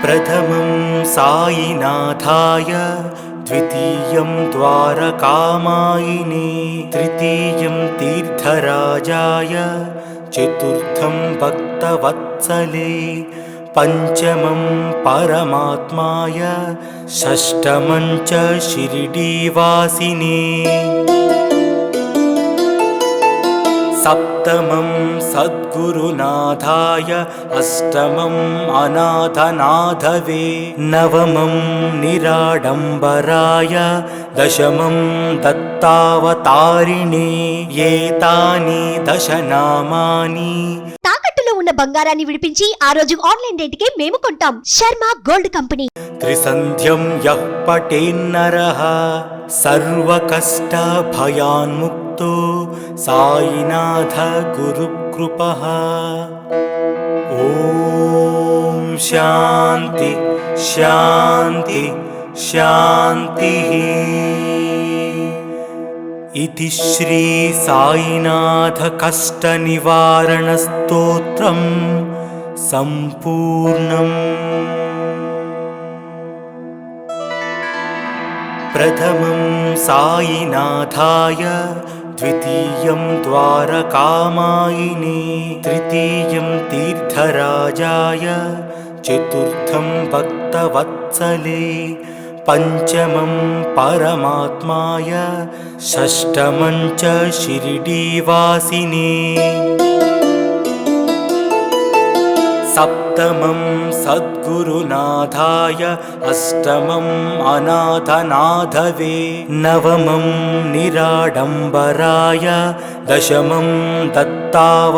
प्रथमं साईनाथाय, द्वितीयं द्वारकामायिने, तृतीयं तीर्थराजाय, चतुर्थं भक्तवत्सले, पंचमं परमात्माय, षष्ठमं च शिरडीवासिने, सप्तमं सद्गुरुनाथाय, अष्टमं अनाथनाथवे, नवमं निराडम्बराय, दशमं दत्तावतारिणे। एतानि दशनामानि తాకట్టులో ఉన్న బంగారాన్ని విడిపించి ఆ రోజు ఆన్లైన్ రేటుకే మేము కొంటాం. Sharma gold company. त्रिसन्ध्यं यः पठेन्नरः सर्वकष्टभयान्मुक्तो साईनाथ गुरुकृपः। ॐ शान्ति शान्ति शान्तिः। इति श्री साईनाथ कष्टनिवारण स्तोत्रं सम्पूर्णम्। प्रथमं साईनाथाय, द्वितीयं द्वारकामायिने, तृतीयं तीर्थराजाय, चतुर्थं भक्तवत्सले, पंचमं परमात्माय, षष्ठमं च शिरडीवासिने, सप्तमं सद्गुरुनाथाय, अष्टमं अनाथनाथवे, नवमं निराडम्बराय, दशमं दत्तावतारिणे।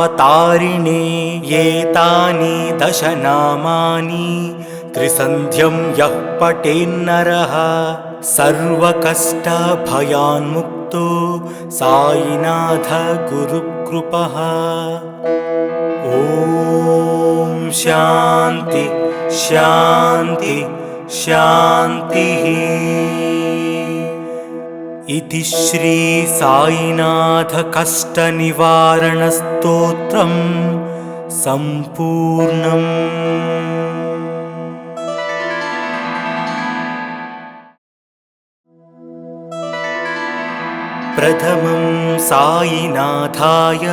एतानि दशनामानि त्रिसन्ध्यं यः पठेन्नरः सर्वकष्टभयान्मुक्तो साईनाथ गुरुकृपः। ॐ शान्ति शान्ति शान्तिः। इति श्री साईनाथ कष्टनिवारण स्तोत्रं सम्पूर्णम्। प्रथमं साईनाथाय,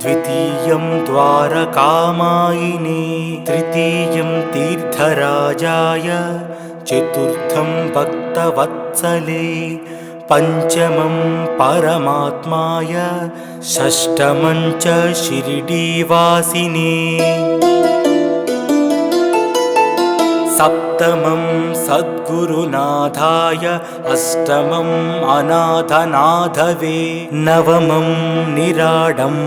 द्वितीयं द्वारकामायिने, तृतीयं तीर्थराजाय, चतुर्थं भक्तवत्सले, पंचमं परमात्माय, षष्ठमं च शिरडीवासिने, सप्तमं सद्गुरुनाथाय, अष्टमं अनाथनाथवे, नवमं निराडम्बराय,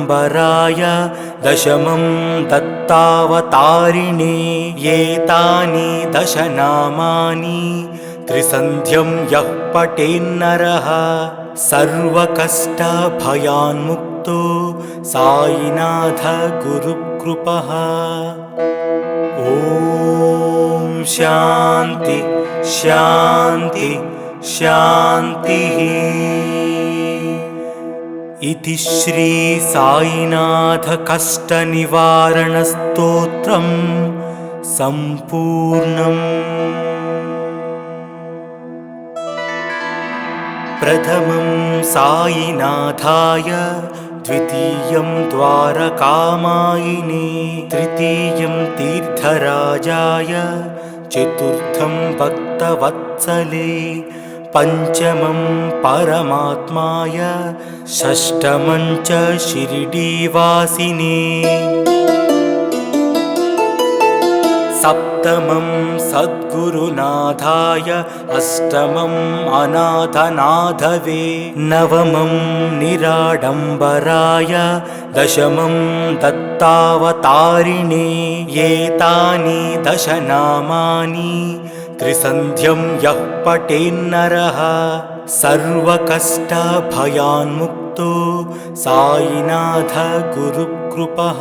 दशमं दत्तावतारिणे। एतानि दशनामानि त्रिसन्ध्यं यः पठेन्नरः सर्वकष्टभयान्मुक्तो साईनाथ गुरुकृपः। ॐ शान्ति शान्ति शान्तिः। इति श्री साईनाथ कष्टनिवारण स्तोत्रं सम्पूर्णम्। प्रथमं साईनाथाय, द्वितीयं द्वारकामायिने, तृतीयं तीर्थराजाय, चतुर्थं भक्तवत्सले, पंचमं परमात्माय, षष्ठमं च शिरडीवासिने, सप्तमं सद्गुरुनाथाय, अष्टमं अनाथनाथवे, नवमं निराडम्बराय, दशमं दत्तावतारिणे। एतानि दशनामानि त्रिसन्ध्यं यः पठेन्नरः सर्वकष्टभयान्मुक्तो साईनाथ गुरुकृपः।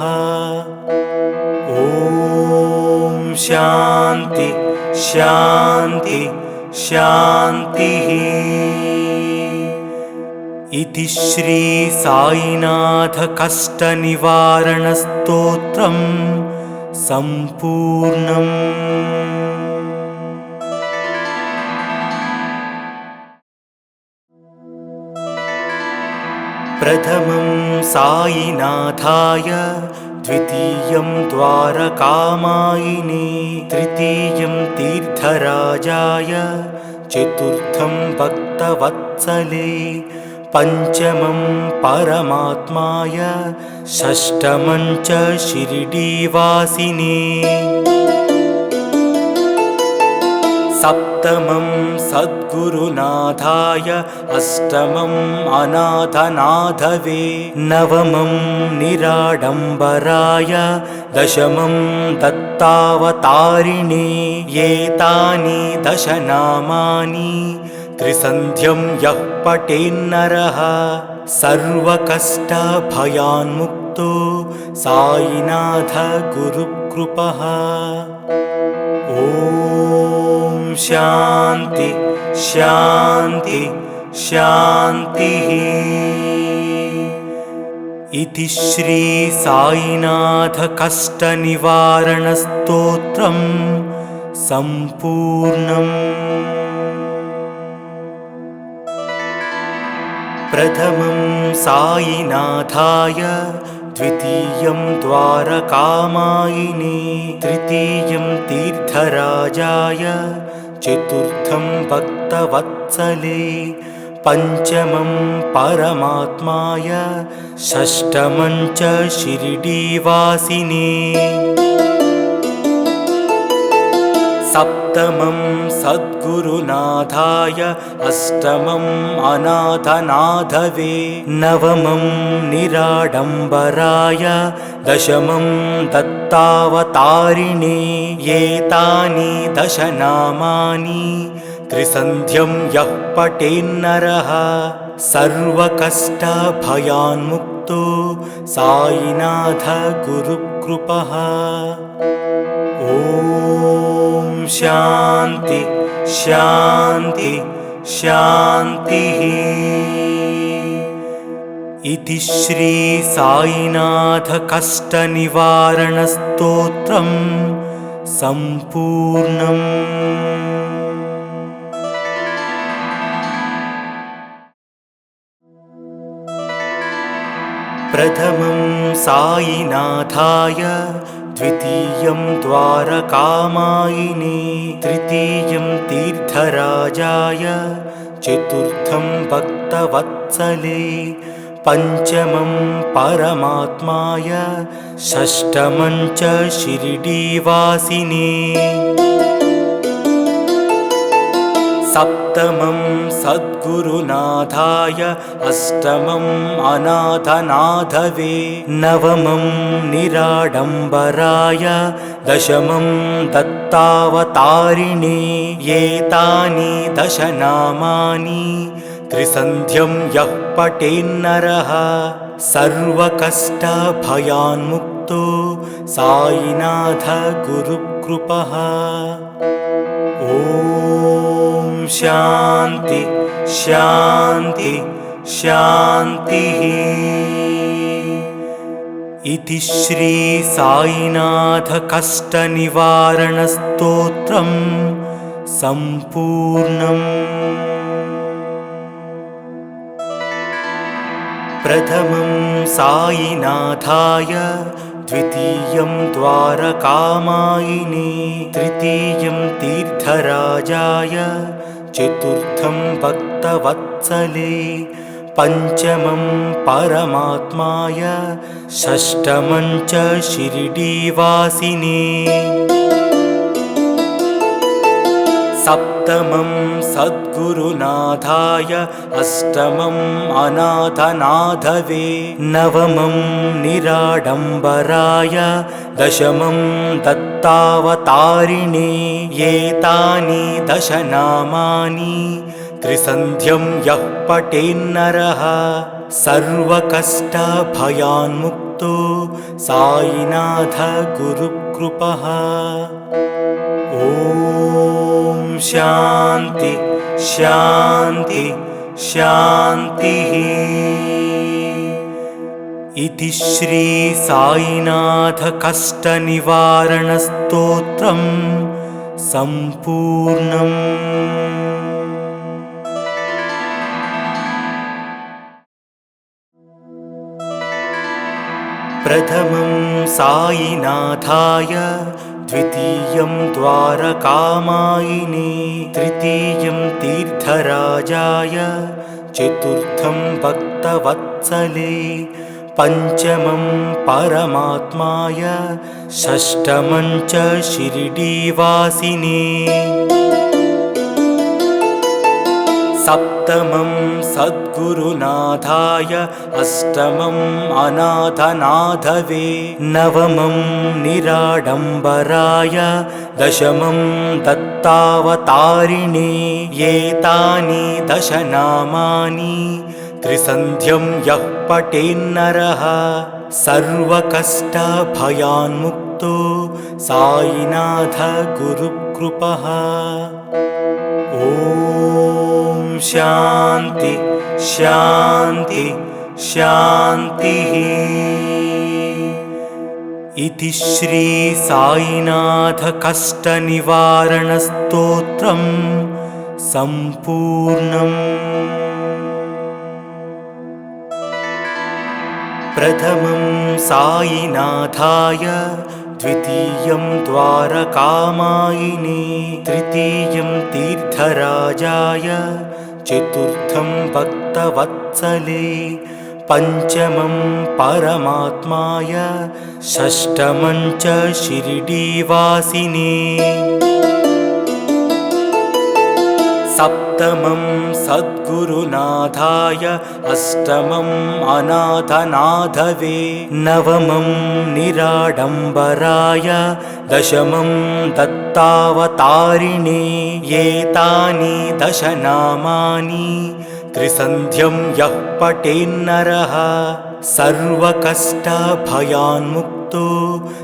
ॐ शान्ति शान्ति शान्तिः। इति श्री साईनाथ कष्टनिवारण स्तोत्रं सम्पूर्णम्। प्रथमं साईनाथाय, द्वितीयं द्वारकामायिने, तृतीयं तीर्थराजाय, चतुर्थं भक्तवत्सले, पञ्चमं परमात्माय, षष्ठमं च शिरडीवासिने, सप्तमं सद्गुरुनाथाय, अष्टमं अनाथनाथवे, नवमं निराडम्बराय, दशमं दत्तावतारिणे। एतानि दशनामानि त्रिसन्ध्यं यः पठेन्नरः सर्वकष्टभयान्मुक्तो साईनाथ गुरुकृपः। ॐ शान्ति शान्ति शान्तिः। इति श्री साईनाथ कष्टनिवारणस्तोत्रम् सम्पूर्णम्। प्रथमं साईनाथाय, द्वितीयं द्वारकामायिने, तृतीयं तीर्थराजाय, चतुर्थं भक्तवत्सले, पञ्चमं परमात्माय, षष्ठमं च शिरडीवासिने, सप्तमं सद्गुरुनाथाय, अष्टमं अनाथनाथवे, नवमं निराडम्बराय, दशमं दत्तावतारिणे। एतानि दशनामानि त्रिसन्ध्यं यः पठेन्नरः सर्वकष्टभयान्मुक्तो साईनाथ गुरुकृपः। ॐ शान्ति शान्ति शान्तिः। इति श्री साईनाथ कष्टनिवारणस्तोत्रम् सम्पूर्णम्। प्रथमं साईनाथाय, द्वितीयं द्वारकामायिने, तृतीयं तीर्थराजाय, चतुर्थं भक्तवत्सले, पञ्चमं परमात्माय, षष्ठमं च शिरडीवासिने, सप्तमं सद्गुरुनाथाय, अष्टमं अनाथनाथवे, नवमं निराडम्बराय, दशमं दत्तावतारिणे। एतानि दशनामानि त्रिसन्ध्यं यः पठेन्नरः सर्वकष्टभयान्मुक्तो साईनाथ गुरुकृपः। ॐ शान्ति शान्ति शान्तिः। इति श्री साईनाथ कष्टनिवारणस्तोत्रम् सम्पूर्णम्। प्रथमं साईनाथाय, द्वितीयं द्वारकामायिने, तृतीयं तीर्थराजाय, चतुर्थं भक्तवत्सले, पञ्चमं परमात्माय, षष्ठमं च शिरडीवासिने, सप्तमं सद्गुरुनाथाय, अष्टमं अनाथनाथवे, नवमं निराडम्बराय, दशमं दत्तावतारिणे। एतानि दशनामानि त्रिसन्ध्यं यः पठेन्नरः सर्वकष्टभयान्मुक्तो साईनाथ गुरुकृपः। ॐ शान्ति शान्ति शान्तिः। इति श्री साईनाथ कष्टनिवारणस्तोत्रम् सम्पूर्णम्। प्रथमं साईनाथाय, द्वितीयं द्वारकामायिने, तृतीयं तीर्थराजाय, चतुर्थं भक्तवत्सले, पंचमं परमात्माय, षष्ठमं च शिरडीवासिने, सप्तमं सद्गुरुनाथाय, अष्टमं अनाथनाथवे, नवमं निराडम्बराय, दशमं दत्तावतारिणे। एतानि दश नामानि त्रिसन्ध्यं यः पठेन्नरः सर्वकष्टभयान्मुक्तो साईनाथ गुरुकृपः। ॐ शान्ति शान्ति शान्तिः। इति श्री साईनाथ कष्टनिवारणस्तोत्रम् सम्पूर्णम्। प्रथमं साईनाथाय, द्वितीयं द्वारकामायिने, तृतीयं तीर्थराजाय, चतुर्थं भक्तवत्सले, पंचमं परमात्माय, षष्ठमं च शिरडीवासिने, सप्तमं सद्गुरुनाथाय, अष्टमं अनाथनाथवे, नवमं निराडम्बराय, दशमं दत्तावतारिणे। एतानि दश नामानि त्रिसन्ध्यं यः पठेन्नरः सर्वकष्टभयान्मुक्तो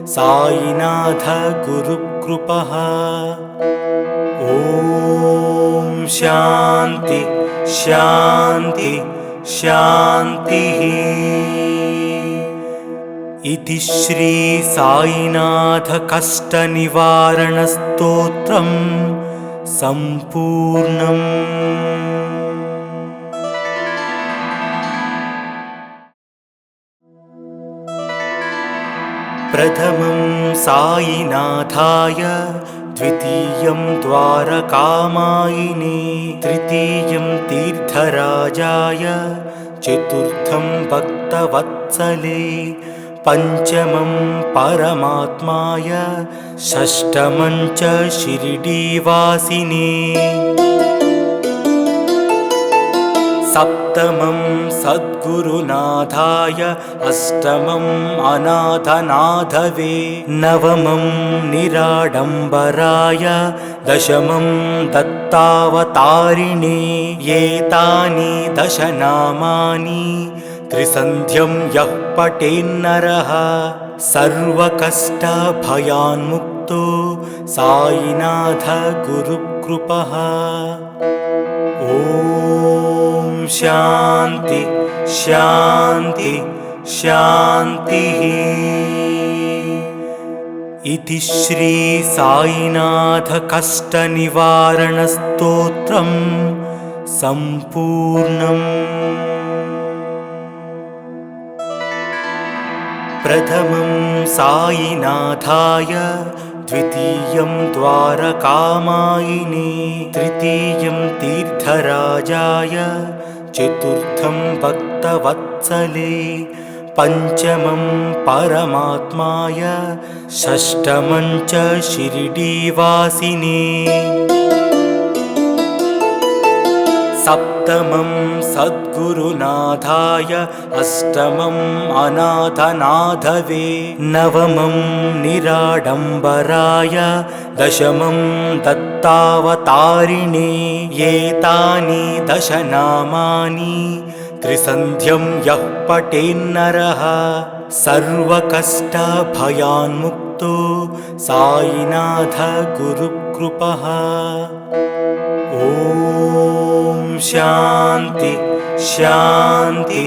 साईनाथ गुरुकृपः। ॐ शान्ति शान्ति शान्तिः। इति श्री साईनाथ कष्टनिवारणस्तोत्रम् सम्पूर्णम्। प्रथमं साईनाथाय, द्वितीयं द्वारकामायिने, तृतीयं तीर्थराजाय, चतुर्थं भक्तवत्सले, पंचमं परमात्माय, षष्ठमं च शिरडीवासिने, सप्तमं सद्गुरुनाथाय, अष्टमं अनाथनाथवे, नवमं निराडम्बराय, दशमं दत्तावतारिणे। एतानि दश नामानि त्रिसन्ध्यं यः पठेन्नरः सर्वकष्टभयान्मुक्तो साईनाथ गुरुकृपः। ॐ शान्ति शान्ति शान्तिः। इति श्री साईनाथ कष्टनिवारणस्तोत्रम् सम्पूर्णम्। प्रथमं साईनाथाय, द्वितीयं द्वारकामायिने, तृतीयं तीर्थराजाय, चतुर्थं भक्तवत्सले, पंचमं परमात्माय, षष्ठमं च शिरडीवासिने, सप्तमं सद्गुरुनाथाय, अष्टमं अनाथनाथवे, नवमं निराडम्बराय, दशमं दत्तावतारिणे। एतानि दश नामानि त्रिसन्ध्यं यः पठेन्नरः सर्वकष्टभयान्मुक्तो साईनाथ गुरुकृपः। ॐ शान्ति शान्ति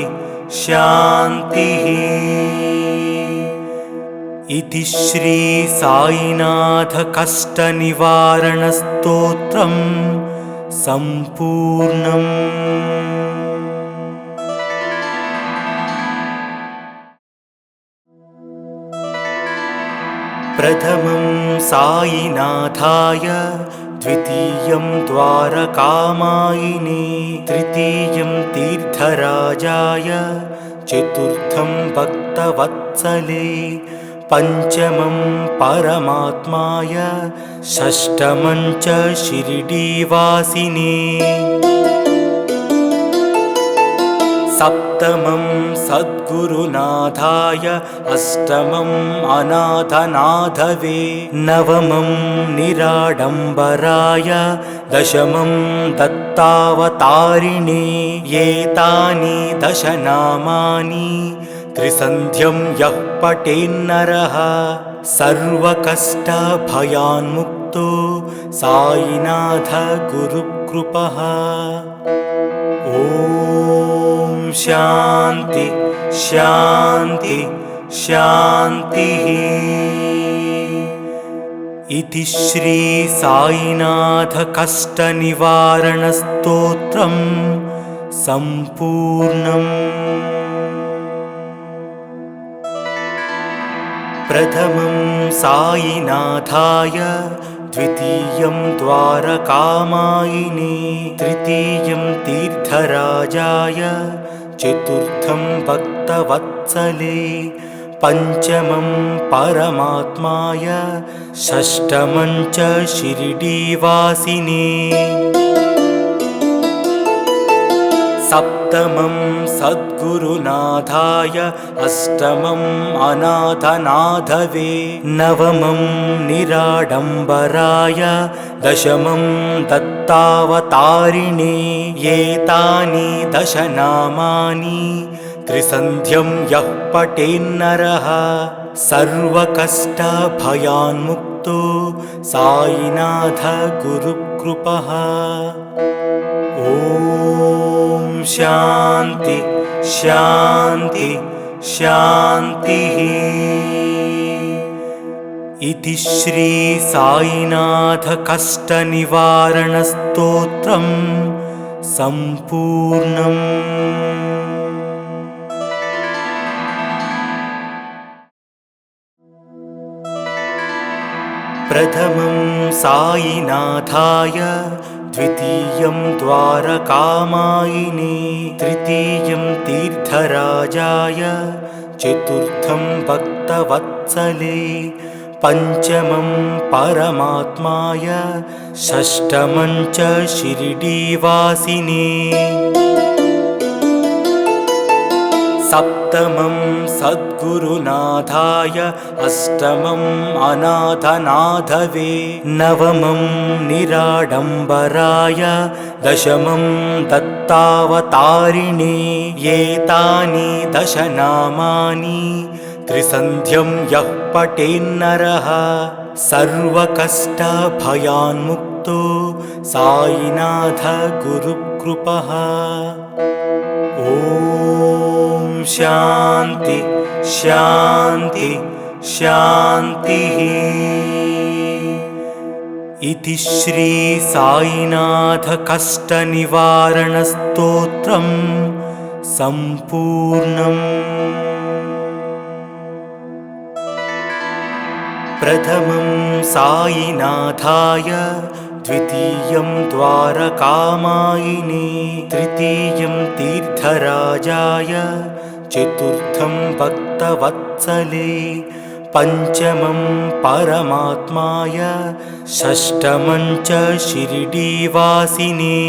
शान्तिः। इति श्री साईनाथ कष्टनिवारणस्तोत्रम् सम्पूर्णम्। प्रथमं साईनाथाय, द्वितीयं द्वारकामायिने, तृतीयं तीर्थराजाय, चतुर्थं भक्तवत्सले, पञ्चमं परमात्माय, षष्ठमं च शिरडीवासिने, सप्तमं सद्गुरुनाथाय, अष्टमं अनाथनाथवे, नवमं निराडम्बराय, दशमं दत्तावतारिणे। एतानि दशनामानि त्रिसन्ध्यं यः पठेन्नरः सर्वकष्टभयान्मुक्तो साईनाथ गुरुकृपः। ॐ शान्ति शान्ति शान्तिः। इति श्री साईनाथ कष्टनिवारणस्तोत्रम् सम्पूर्णम्। प्रथमं साईनाथाय, द्वितीयं द्वारकामायिने, तृतीयं तीर्थराजाय, चतुर्थं भक्तवत्सले, पञ्चमं परमात्माय, षष्ठमं च शिरडीवासिने, सप्तमं सद्गुरुनाथाय, अष्टमं अनाथनाथवे, नवमं निराडम्बराय, दशमं दत्तावतारिणे। एतानि दशनामानि त्रिसन्ध्यं यः पठेन्नरः सर्वकष्टभयान्मुक्तो साईनाथ गुरुकृपः। ॐ शान्ति शान्ति शान्तिः। इति श्री साईनाथ कष्टनिवारणस्तोत्रम् सम्पूर्णम्। प्रथमं साईनाथाय, द्वितीयं द्वारकामायिने, तृतीयं तीर्थराजाय, चतुर्थं भक्तवत्सले, पञ्चमं परमात्माय, षष्ठमं च शिरडीवासिने, सप्तमं सद्गुरुनाथाय, अष्टमं अनाथनाथवे, नवमं निराडम्बराय, दशमं दत्तावतारिणे। एतानि दशनामानि त्रिसन्ध्यं यः पठेन्नरः सर्वकष्टभयान्मुक्तो साईनाथ गुरुकृपः। ॐ शान्ति शान्ति शान्तिः। इति श्री साईनाथ कष्टनिवारणस्तोत्रम् सम्पूर्णम्। प्रथमं साईनाथाय, द्वितीयं द्वारकामायिने, तृतीयं तीर्थराजाय, चतुर्थं भक्तवत्सले, पञ्चमं परमात्माय, षष्ठमं च शिरडीवासिने,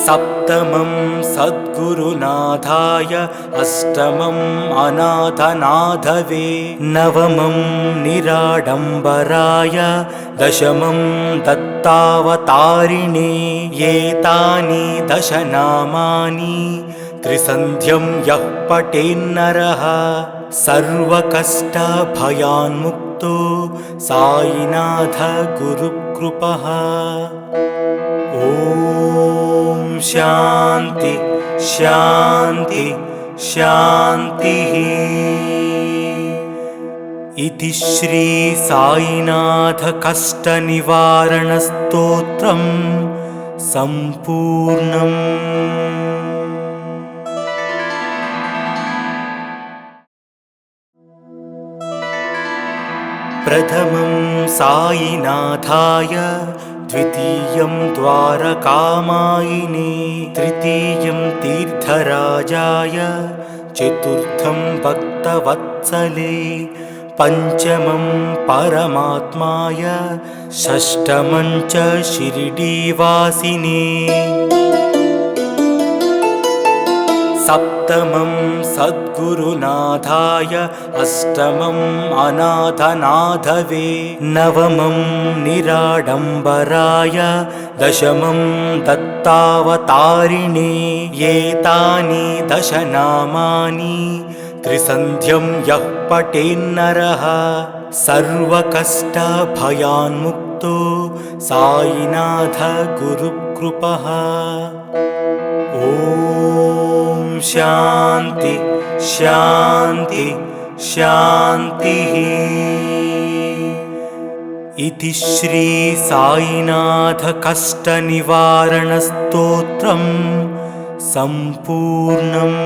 सप्तमं सद्गुरुनाथाय, अष्टमं अनाथनाथवे, नवमं निराडम्बराय, दशमं दत्तावतारिणे। एतानि दशनामानि त्रिसन्ध्यं यः पठेन्नरः सर्वकष्टभयान्मुक्तो साईनाथ गुरुकृपः। ॐ शान्ति शान्ति शान्तिः। इति श्री साईनाथ कष्ट निवारण स्तोत्रम् सम्पूर्णम्। प्रथमं साईनाथाय, द्वितीयं द्वारकामायिने, तृतीयं तीर्थराजाय, चतुर्थं भक्तवत्सले, पंचमं परमात्माय, षष्ठमं च शिरडीवासिने, सप्तमं सद्गुरुनाथाय, अष्टमं अनाथनाथवे, नवमं निराडम्बराय, दशमं दत्तावतारिणे। एतानि दश नामानि त्रिसन्ध्यं यः पठेन्नरः सर्वकष्टभयान्मुक्तो साईनाथ गुरुकृपः। ॐ शान्ति शान्ति शान्तिः। इति श्री साईनाथ कष्ट निवारण स्तोत्रम् सम्पूर्णम्।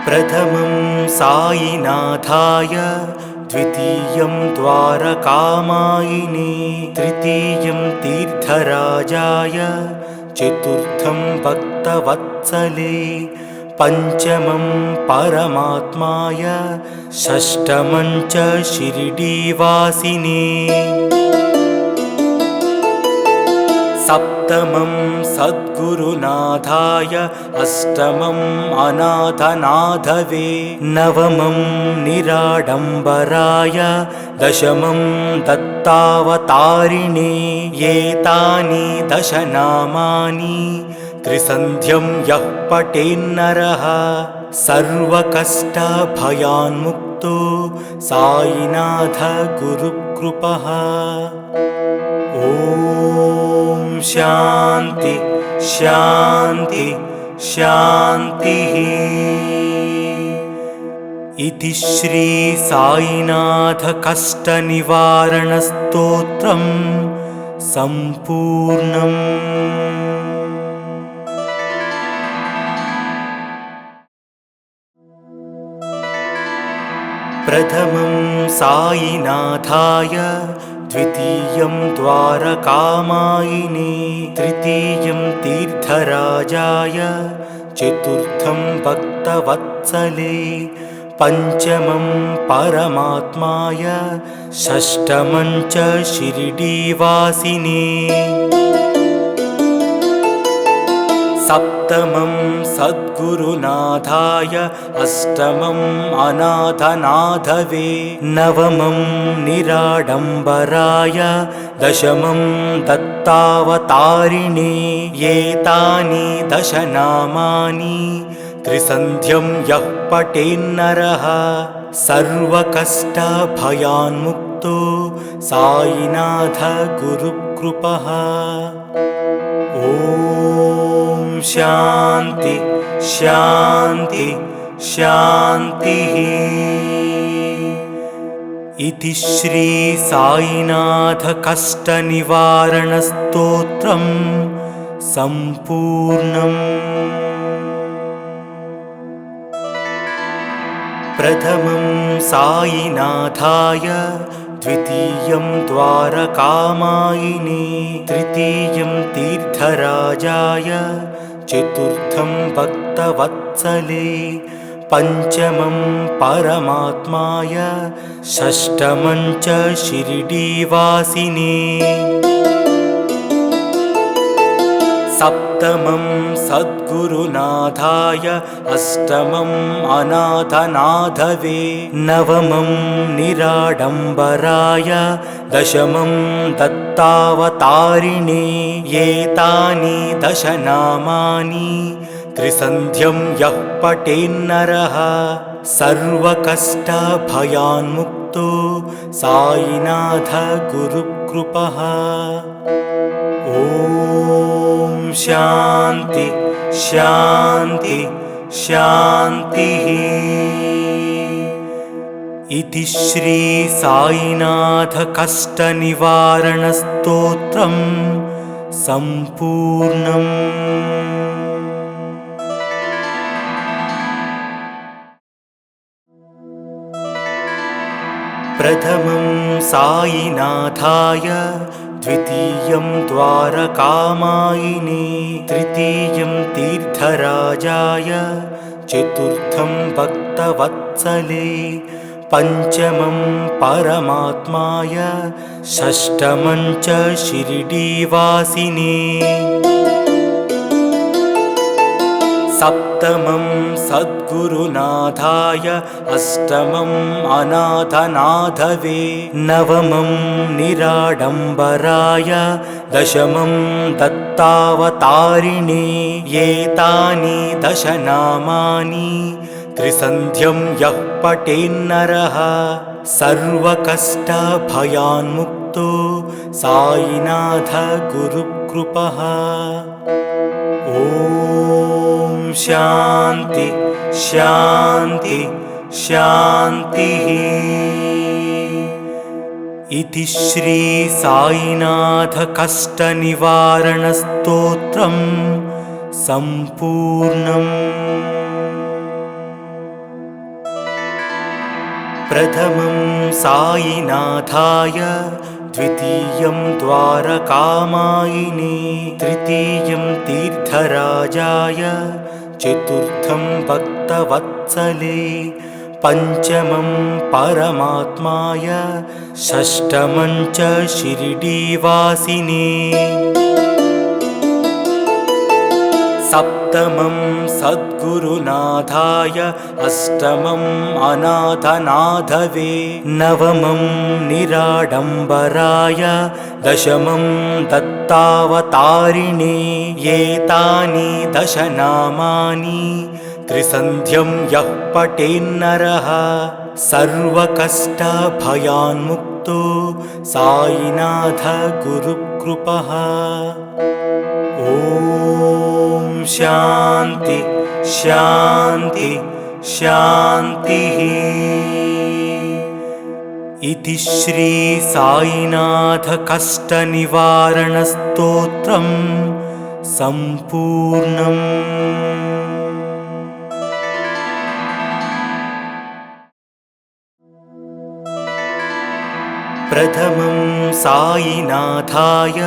प्रथमं साईनाथाय, द्वितीयं द्वारकामायिने, तृतीयं तीर्थराजाय, चतुर्थं भक्तवत्सले, पंचमं परमात्माय, षष्ठमं च शिरडीवासिने, सप्तमं सद्गुरुनाथाय, अष्टमं अनाथनाथवे, नवमं निराडम्बराय, दशमं दत्तावतारिणे। एतानि दश नामानि त्रिसन्ध्यं यः पठेन्नरः सर्वकष्टभयान्मुक्तो साईनाथ गुरुकृपः। ॐ शान्ति शान्ति शान्तिः। इति श्री साईनाथ कष्ट निवारण स्तोत्रम् सम्पूर्णम्। प्रथमं साईनाथाय, द्वितीयं द्वारकामायिने, तृतीयं तीर्थराजाय, चतुर्थं भक्तवत्सले, पंचमं परमात्माय, षष्ठमं च शिरडीवासिने, सप्तमं सद्गुरुनाथाय, अष्टमं अनाथनाथवे, नवमं निराडम्बराय, दशमं दत्तावतारिणे। एतानि दश नामानि त्रिसन्ध्यं यः पठेन्नरः सर्वकष्टभयान्मुक्तो साईनाथ गुरुकृपः। ॐ शान्ति शान्ति शान्तिः। इति श्री साईनाथ कष्ट निवारण स्तोत्रम् सम्पूर्णम्। प्रथमं साईनाथाय, द्वितीयं द्वारकामायिने, तृतीयं तीर्थराजाय, चतुर्थं भक्तवत्सले, पंचमं परमात्माय, षष्ठमं च शिरडीवासिने, सप्तमं सद्गुरुनाथाय, अष्टमं अनाथनाथवे, नवमं निराडम्बराय, दशमं दत्तावतारिणे। एतानि दश नामानि त्रिसन्ध्यं यः पठेन्नरः सर्वकष्टभयान्मुक्तो साईनाथ गुरुकृपः। गुरुकृपः। ॐ शान्ति शान्ति शान्तिः। इति श्री साईनाथ कष्टनिवारणस्तोत्रं सम्पूर्णम्। प्रथमं साईनाथाय, द्वितीयं द्वारकामायिने, तृतीयं तीर्थराजाय, चतुर्थं भक्तवत्सले, पंचमं परमात्माय, षष्ठमं च शिरडीवासिने, सप्तमं सद्गुरुनाथाय, अष्टमं अनाथनाथवे, नवमं निराडम्बराय, दशमं दत्तावतारिणे। एतानि दशनामानि त्रिसन्ध्यं यः पठेन्नरः सर्वकष्टभयान्मुक्तो साईनाथ गुरुकृपः। ॐ शान्ति शान्ति शान्तिः। इति श्री साईनाथ कष्टनिवारणस्तोत्रं सम्पूर्णम्। प्रथमं साईनाथाय, द्वितीयं द्वारकामायिने, तृतीयं तीर्थराजाय, चतुर्थं भक्तवत्सले, पंचमं परमात्माय, षष्ठमं च शिरडीवासिने, सप्तमं सद्गुरुनाथाय, अष्टमं अनाथनाथवे, नवमं निराडम्बराय, दशमं दत्तावतारिणे। एतानि दशनामानि त्रिसन्ध्यं यः पठेन्नरः सर्वकष्टभयान्मुक्तो साईनाथ गुरुकृपः। ॐ शान्ति शान्ति शान्तिः। इति श्री साईनाथ कष्टनिवारणस्तोत्रं सम्पूर्णम्। प्रथमं साईनाथाय,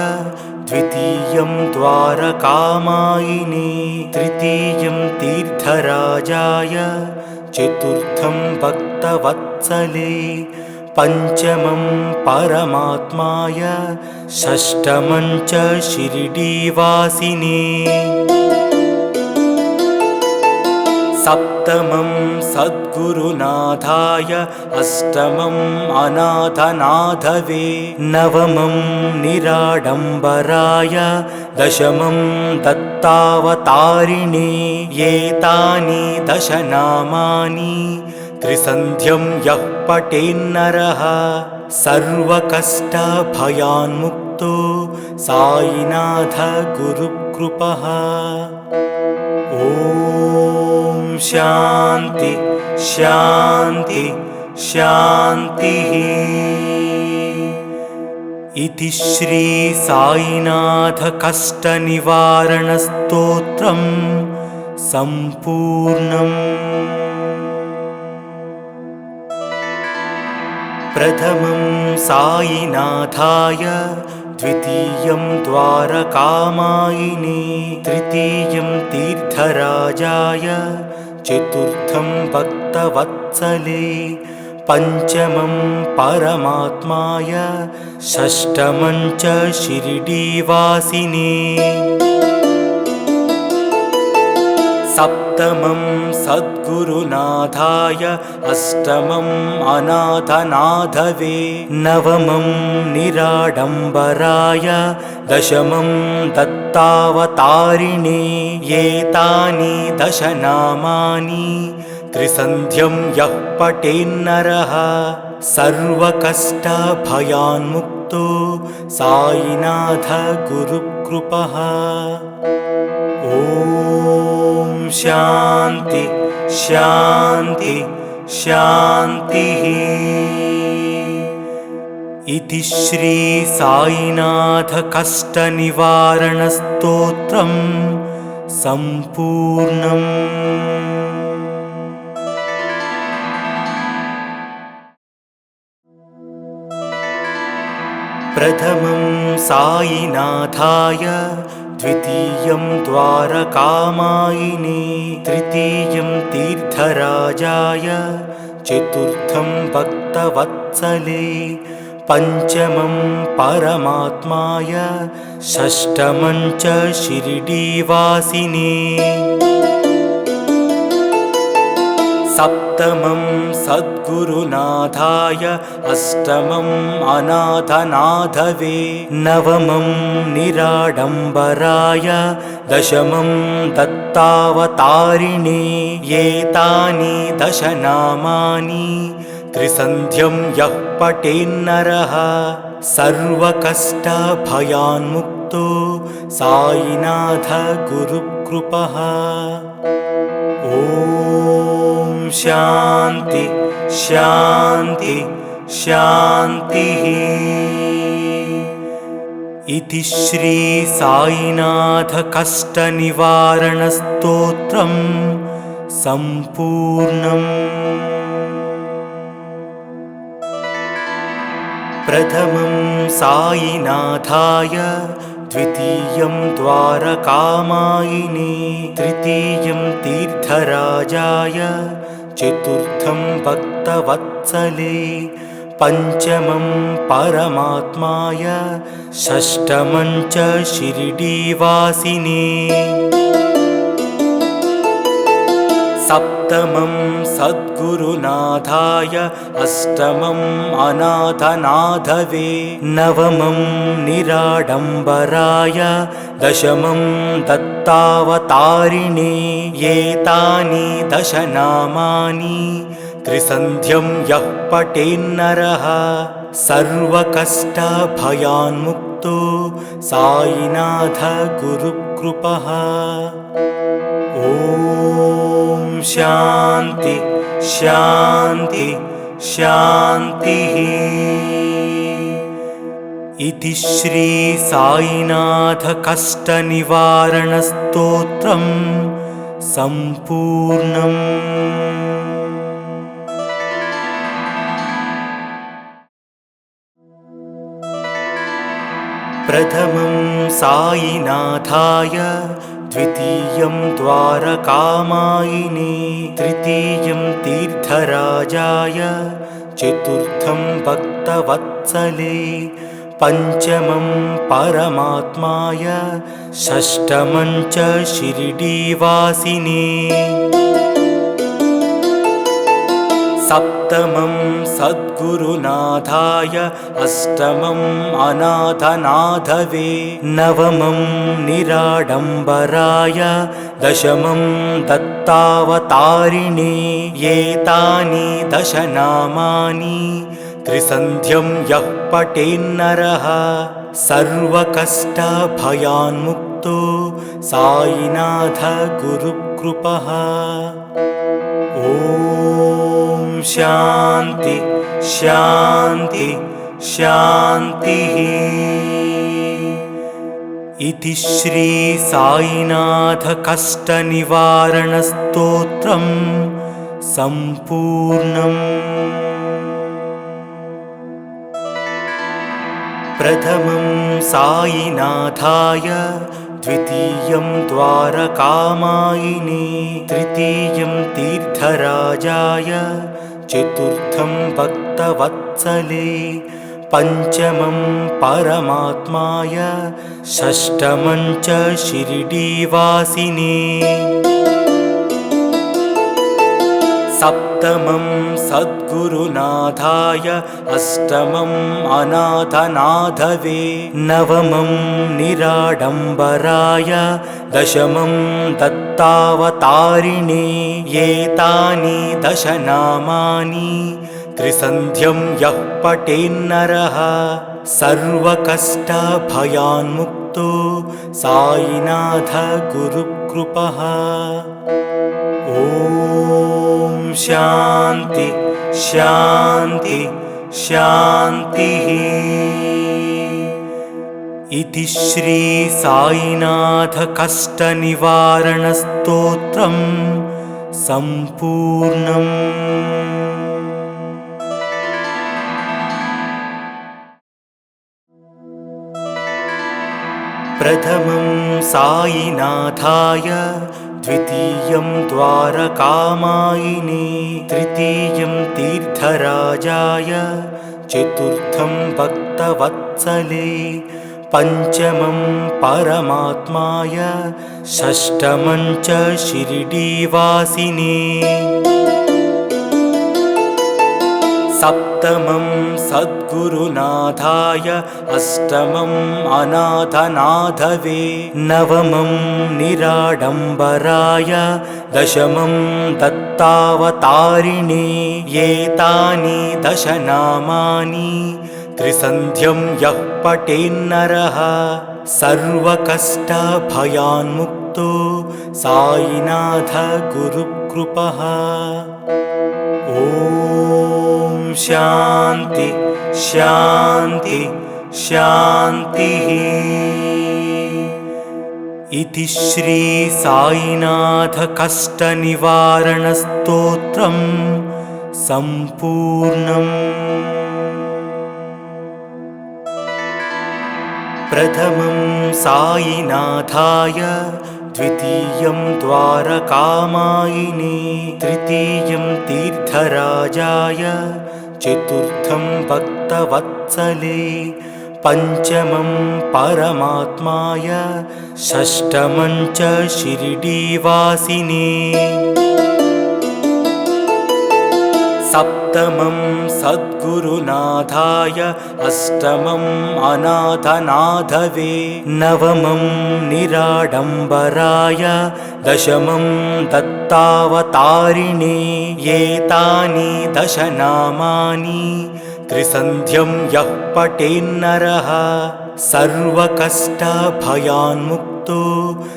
द्वितीयं द्वारकामायिने, तृतीयं तीर्थराजाय, चतुर्थं भक्तवत्सले, पंचमं परमात्माय, षष्ठमं च शिरडीवासिने, सप्तमं सद्गुरुनाथाय, अष्टमं अनाथनाथवे, नवमं निराडम्बराय, दशमं दत्तावतारिणे। एतानि दशनामानि त्रिसन्ध्यं यः पठेन्नरः सर्वकष्टभयान्मुक्तो साईनाथ गुरुकृपः। ॐ शान्ति शान्ति शान्तिः। इति श्री साईनाथ कष्टनिवारणस्तोत्रं सम्पूर्णम्। प्रथमं साईनाथाय, द्वितीयं द्वारकामायिने, तृतीयं तीर्थराजाय, चतुर्थं भक्तवत्सले, पंचमं परमात्माय, षष्ठमं च शिरडीवासिने, सप्तमं सद्गुरुनाथाय, अष्टमं अनाथनाथवे, नवमं निराडम्बराय, दशमं दत्तावतारिणे। एतानि दशनामानि त्रिसन्ध्यं यः पठेन्नरः सर्वकष्टभयान्मुक्तो मुक्तो साईनाथ गुरुकृपः। ॐ शान्ति शान्ति शान्तिः। इति श्री साईनाथ कष्ट निवारण स्तोत्रम् सम्पूर्णम्। प्रथमं साईनाथाय, द्वितीयं द्वारकामायिने, तृतीयं तीर्थराजाय, चतुर्थं भक्तवत्सले, पंचमं परमात्माय, षष्ठमं च शिरडीवासिने, सप्तमं सद्गुरुनाथाय, अष्टमं अनाथनाथवे, नवमं निराडम्बराय, दशमं दत्तावतारिणे। एतानि दश नामानि त्रिसन्ध्यं यः पठेन्नरः सर्वकष्टभयान्मुक्तो साईनाथ गुरुकृपः। ॐ शान्ति शान्ति शान्तिः। इति श्री साईनाथ कष्ट निवारण स्तोत्रम् सम्पूर्णम्। प्रथमं साईनाथाय, द्वितीयं द्वारकामायिने, तृतीयं तीर्थराजाय, चतुर्थं भक्तवत्सले, पंचमं परमात्माय, षष्ठमं च शिरडीवासिने, सप्तमं सद्गुरुनाथाय, अष्टमं अनाथनाथवे, नवमं निराडम्बराय, दशमं दत्तावतारिणे। एतानि दश नामानि त्रिसन्ध्यं यः पठेन्नरः सर्वकष्टभयान्मुक्तो साईनाथ गुरुकृपः। ॐ शान्ति शान्ति शान्तिः। इति श्री साईनाथ कष्ट निवारण स्तोत्रम् सम्पूर्णम्। प्रथमं साईनाथाय, द्वितीयं द्वारकामायिने, तृतीयं तीर्थराजाय, चतुर्थं भक्तवत्सले, पंचमं परमात्माय, षष्ठमं च शिरडीवासिने, सप्तमं सद्गुरुनाथाय, अष्टमं अनाथनाथवे, नवमं निराडम्बराय, दशमं दत्तावतारिणे। एतानि दश नामानि त्रिसन्ध्यं यः पठेन्नरः सर्वकष्टभयान्मुक्तो साईनाथ गुरुकृपः। ॐ शान्ति शान्ति शान्तिः। इति श्री साईनाथ कष्ट निवारण स्तोत्रम् सम्पूर्णम्। प्रथमं साईनाथाय, द्वितीयं द्वारकामायिने, तृतीयं तीर्थराजाय, चतुर्थं भक्तवत्सले, पंचमं परमात्माय, षष्ठमं च शिरडीवासिने, सप्तमं सद्गुरुनाथाय, अष्टमं अनाथनाथवे, नवमं निराडम्बराय, दशमं दत्तावतारिणे। एतानि दश नामानि त्रिसन्ध्यं यः पठेन्नरः सर्वकष्टभयान्मुक्तो साईनाथ गुरुकृपः। ॐ शान्ति शान्ति शान्तिः। इति श्री साईनाथ कष्टनिवारणस्तोत्रं सम्पूर्णम्। प्रथमं साईनाथाय, द्वितीयं द्वारकामायिने, तृतीयं तीर्थराजाय, चतुर्थं भक्तवत्सले, पंचमं परमात्माय, षष्ठमं च शिरडीवासिने, सप्तमं सद्गुरुनाथाय, अष्टमं अनाथनाथवे, नवमं निराडम्बराय, दशमं दत्तावतारिणे। एतानि दश नामानि त्रिसन्ध्यं यः पठेन्नरः सर्वकष्टभयान्मुक्तो साईनाथ गुरुकृपः। ॐ शान्ति शान्ति शान्तिः। इति श्री साईनाथ कष्टनिवारणस्तोत्रं सम्पूर्णम्। प्रथमं साईनाथाय, द्वितीयं द्वारकामायिने, तृतीयं तीर्थराजाय, चतुर्थं भक्तवत्सले, पंचमं परमात्माय, षष्ठमं च शिरडीवासिने, सप्तमं सद्गुरुनाथाय, अष्टमं अनाथनाथवे, नवमं निराडम्बराय, दशमं दत्तावतारिणे। एतानि दश नामानि त्रिसन्ध्यं यः पठेन्नरः सर्वकष्टभयान्मुक्तो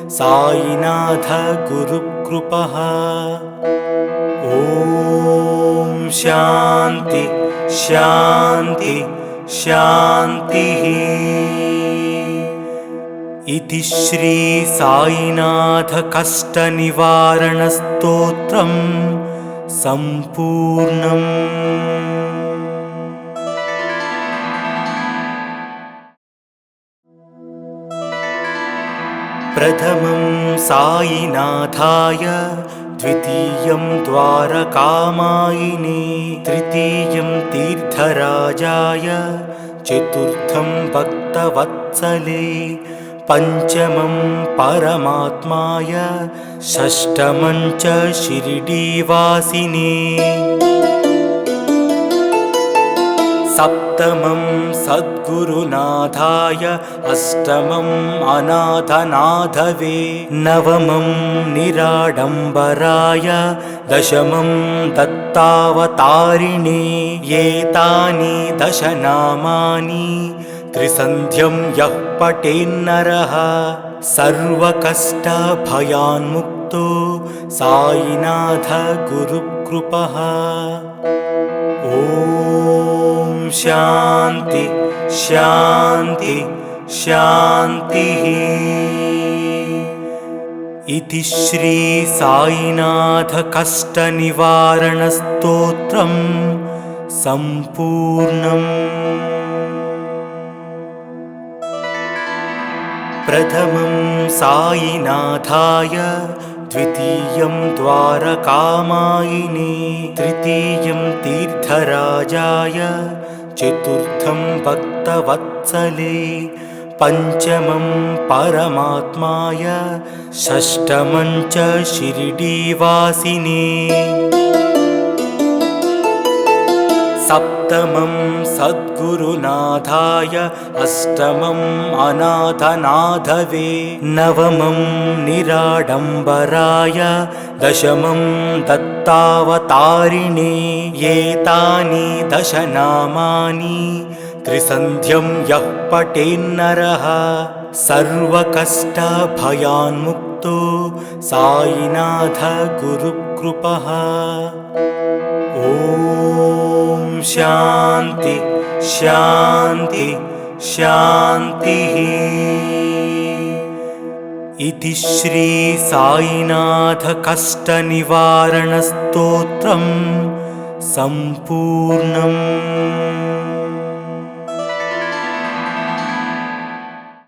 साईनाथ गुरुकृपः। ॐ शान्ति शान्ति शान्तिः। इति श्री साईनाथ कष्टनिवारणस्तोत्रं सम्पूर्णम्। प्रथमं साईनाथाय, द्वितीयं द्वारकामायिने, तृतीयं तीर्थराजाय, चतुर्थं भक्तवत्सले, पंचमं परमात्माय, षष्ठमं च शिरडीवासिने, सप्तमं सद्गुरुनाथाय, अष्टमं अनाथनाथवे, नवमं निराडम्बराय, दशमं दत्तावतारिणे। एतानि दश नामानि त्रिसन्ध्यं यः पठेन्नरः सर्वकष्टभयान्मुक्तो साईनाथ गुरुकृपः। ॐ शान्ति शान्ति शान्तिः। इति श्री साईनाथ कष्टनिवारणस्तोत्रं सम्पूर्णम्। प्रथमं साईनाथाय, द्वितीयं द्वारकामायिने, तृतीयं तीर्थराजाय, चतुर्थं भक्तवत्सले, पंचमं परमात्माय, षष्ठमं च शिरडीवासिने, सप्तमं सद्गुरुनाथाय अष्टमं अनाथनाथवे नवमं निराडम्बराय दशमं दत्तावतारिणे एतानि दशनामानि त्रिसन्ध्यं यः पठेन्नरः सर्वकष्टभयान्मुक्तो साईनाथ गुरुकृपः। ॐ शान्ति शान्ति शान्तिः। इति श्री साईनाथ कष्टनिवारणस्तोत्रम् सम्पूर्णम्।